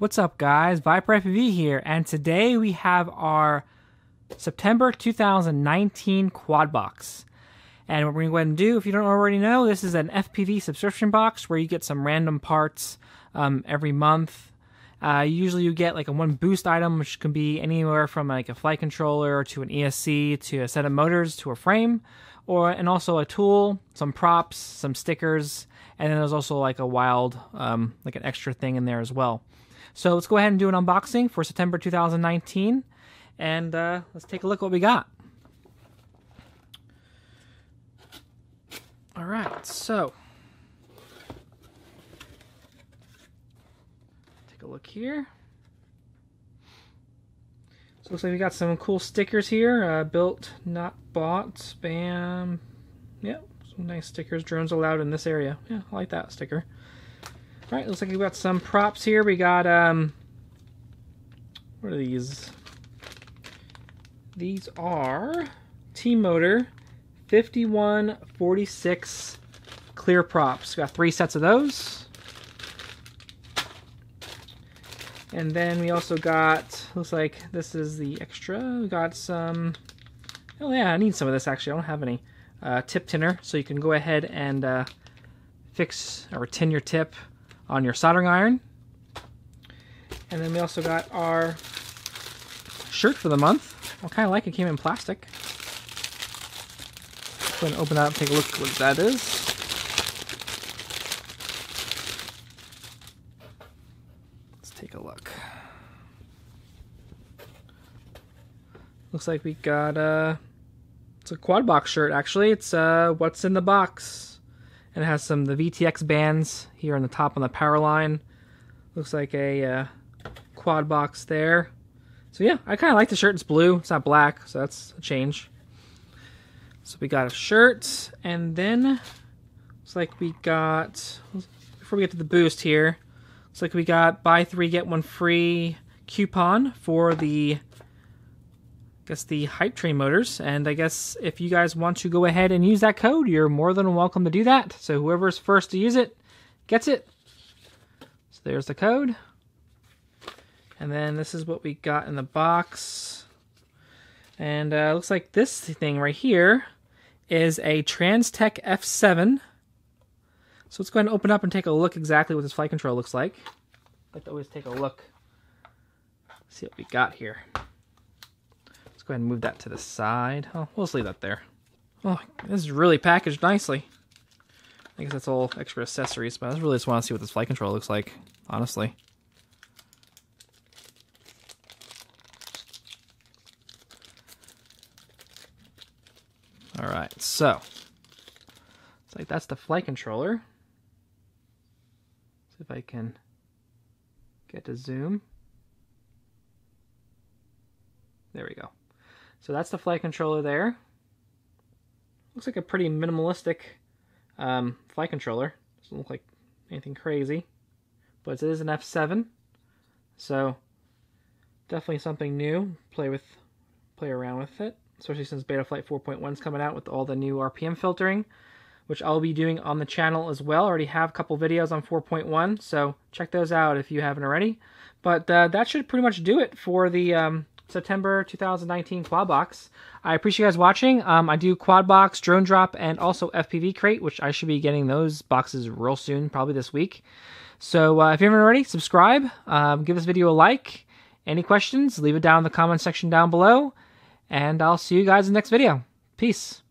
What's up, guys? Viper FPV here, and today we have our September 2019 quad box. And what we're going to go ahead and do, if you don't already know, this is an FPV subscription box where you get some random parts every month. Usually you get like a one boost item, which can be anywhere from like a flight controller to an ESC to a set of motors to a frame, and also a tool, some props, some stickers, and then there's also like a wild, like an extra thing in there as well. So let's go ahead and do an unboxing for September 2019, and let's take a look at what we got. All right, so take a look here. So it looks like we got some cool stickers here. Built, not bought, bam. Yep, some nice stickers. Drones allowed in this area. Yeah, I like that sticker. All right, looks like we've got some props here. We got, what are these? These are T-Motor 5146 clear props. Got 3 sets of those. And then we also got, looks like this is the extra. We got some, oh yeah, I need some of this actually. I don't have any. Tip tinner, so you can go ahead and fix or tin your tip on your soldering iron. And then we also got our shirt for the month. I kind of like it, came in plastic. Go ahead and open that up and take a look at what that is. Let's take a look. Looks like we got it's a quad box shirt actually. It's what's in the box. And it has the VTX bands here on the top on the power line. Looks like a quad box there. So yeah, I kind of like the shirt. It's blue, it's not black, so that's a change. So we got a shirt, and then looks like we got, before we get to the boost here, looks like we got buy 3 get 1 free coupon for the, I guess, the hype train motors. And I guess if you guys want to go ahead and use that code, you're more than welcome to do that. So whoever's first to use it gets it. So there's the code. And then this is what we got in the box. And looks like this thing right here is a Transtech F7. So let's go ahead and open up and take a look exactly what this flight control looks like. I like to always take a look, see what we got here. Let's go ahead and move that to the side. Oh, we'll just leave that there. Oh, this is really packaged nicely. I guess that's all extra accessories, but I really just want to see what this flight control looks like, honestly. Alright, so it's like that's the flight controller. See if I can get to zoom. There we go. So that's the flight controller there. Looks like a pretty minimalistic flight controller. Doesn't look like anything crazy, but it is an F7, so definitely something new. Play around with it, especially since Betaflight 4.1 is coming out with all the new RPM filtering, which I'll be doing on the channel as well. I already have a couple videos on 4.1, so check those out if you haven't already. But that should pretty much do it for the September 2019 quad box. I appreciate you guys watching. I do quad box, drone drop, and also FPV crate, which I should be getting those boxes real soon, probably this week. So if you haven't already, subscribe, give this video a like. Any questions, leave it down in the comment section down below, and I'll see you guys in the next video. Peace.